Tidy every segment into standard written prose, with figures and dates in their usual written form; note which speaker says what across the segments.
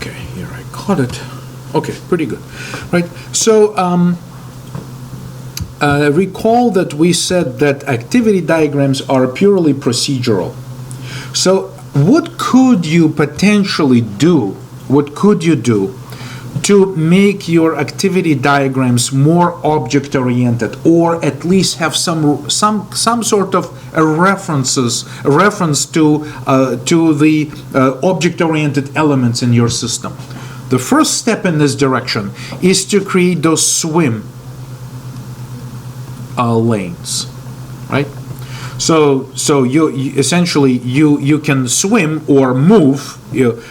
Speaker 1: Okay, here I caught it. Okay, pretty good, right? So recall that we said that activity diagrams are purely procedural. So what could you potentially do? What could you do to make your activity diagrams more object-oriented, or at least have some sort of a reference to the object-oriented elements in your system? The first step in this direction is to create those swim lanes, right? So you essentially you can swim or move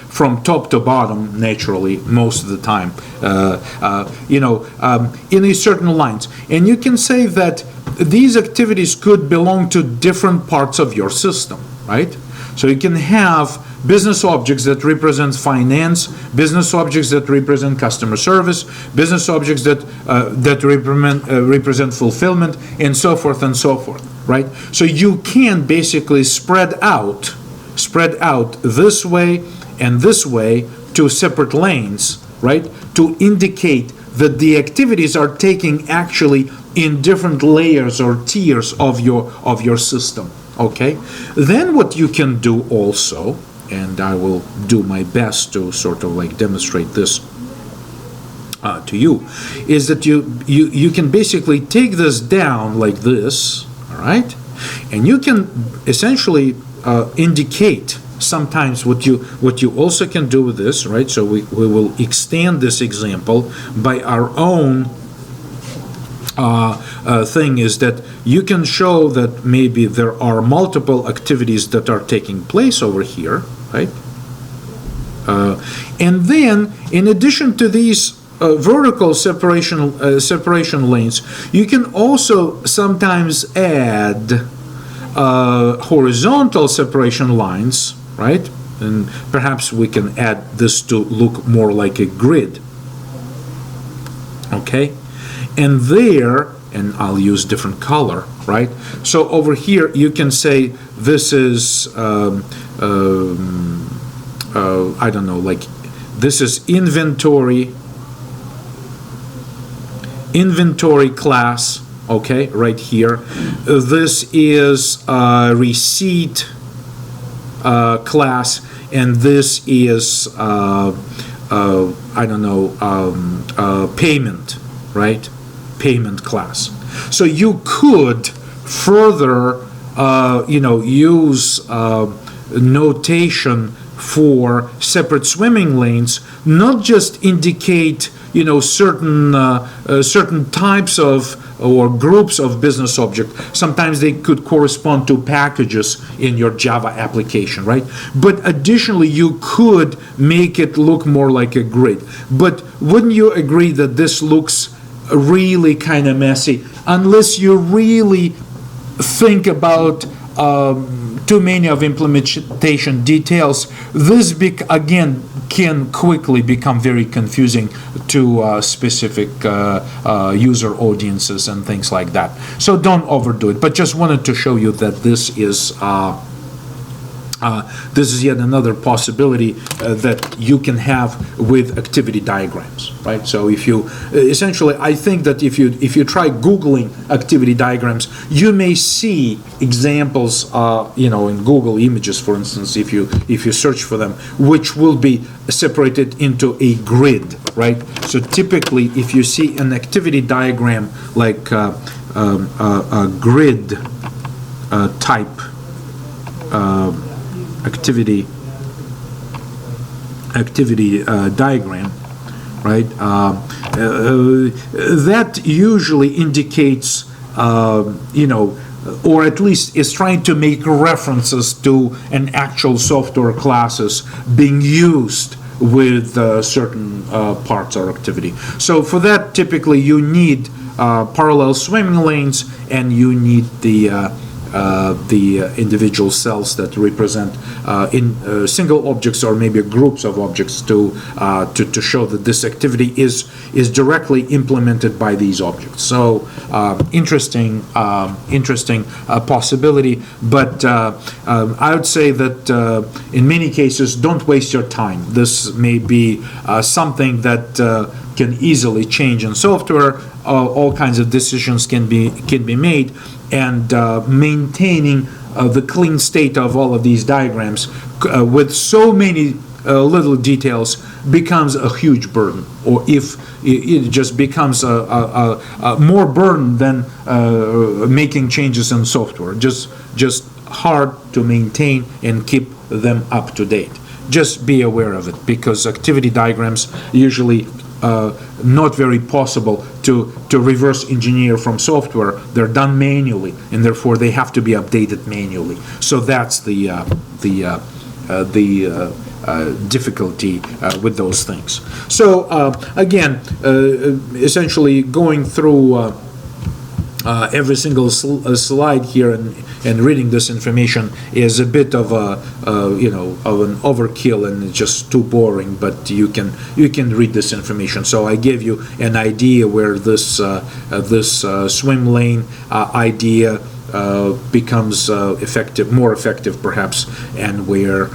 Speaker 1: from top to bottom naturally most of the time, in these certain lines, and you can say that these activities could belong to different parts of your system, right? So you can have business objects that represent finance, business objects that represent customer service, business objects that represent fulfillment, and so forth and so forth, right? So you can basically spread out this way and this way to separate lanes, right? To indicate that the activities are taking actually in different layers or tiers of your system. Okay, then what you can do also, and I will do my best to sort of like demonstrate this to you, is that you can basically take this down like this, all right, and you can essentially indicate sometimes what you also can do with this, right? So we will extend this example by our own thing, is that you can show that maybe there are multiple activities that are taking place over here, right? And then, in addition to these vertical separation lanes, you can also sometimes add horizontal separation lines, right? And perhaps we can add this to look more like a grid. Okay? And there, and I'll use different color, right? So over here you can say this is, I don't know, like this is inventory class, okay, right here. This is receipt class, and this is, I don't know, payment, right? Payment class. So you could further, use notation for separate swimming lanes, not just indicate, certain types of or groups of business objects. Sometimes they could correspond to packages in your Java application, right? But additionally, you could make it look more like a grid. But wouldn't you agree that this looks really kind of messy unless you really think about too many of implementation details? This again can quickly become very confusing to specific user audiences and things like that. So don't overdo it, but just wanted to show you that this is yet another possibility that you can have with activity diagrams, right? So if you essentially, I think that if you try Googling activity diagrams, you may see examples, in Google Images, for instance, if you search for them, which will be separated into a grid, right? So typically, if you see an activity diagram like a grid type activity diagram, right? That usually indicates, or at least is trying to make references to an actual software classes being used with certain parts or activity. So for that, typically you need parallel swimming lanes, and you need the individual cells that represent in single objects or maybe groups of objects to show that this activity is directly implemented by these objects. So interesting possibility, but I would say that in many cases, don't waste your time. This may be something that can easily change in software. All kinds of decisions can be made, and maintaining the clean state of all of these diagrams with so many little details becomes a huge burden, or if it just becomes a more burden than making changes in software. Just hard to maintain and keep them up to date. Just be aware of it, because activity diagrams usually not very possible to reverse engineer from software. They're done manually, and therefore they have to be updated manually. So that's the difficulty with those things. So again, essentially going through every single slide here and reading this information is a bit of a of an overkill, and it's just too boring. But you can read this information. So I gave you an idea where this swim lane idea becomes more effective perhaps, and where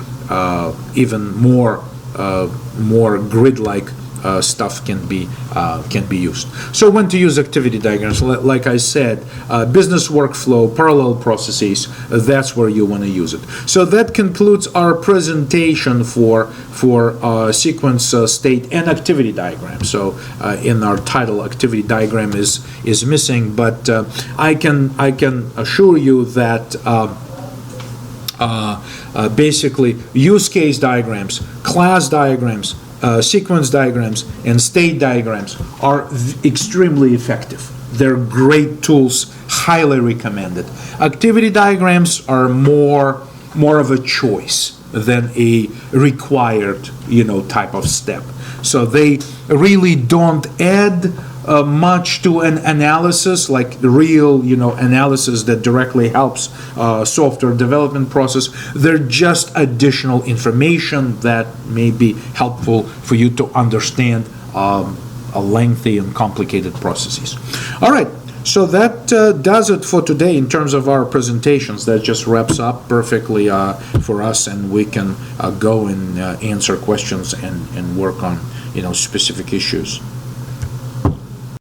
Speaker 1: even more grid-like stuff can be used. So when to use activity diagrams, like I said, business workflow, parallel processes, that's where you want to use it. So that concludes our presentation for sequence, state, and activity diagram. So in our title, activity diagram is missing, but I can assure you that basically use case diagrams, class diagrams, sequence diagrams, and state diagrams are extremely effective. They're great tools, highly recommended. Activity diagrams are more of a choice than a required, type of step. So they really don't add much to an analysis, like the real, analysis that directly helps software development process. They're just additional information that may be helpful for you to understand a lengthy and complicated processes. All right. So that does it for today in terms of our presentations. That just wraps up perfectly for us, and we can go and answer questions and work on specific issues.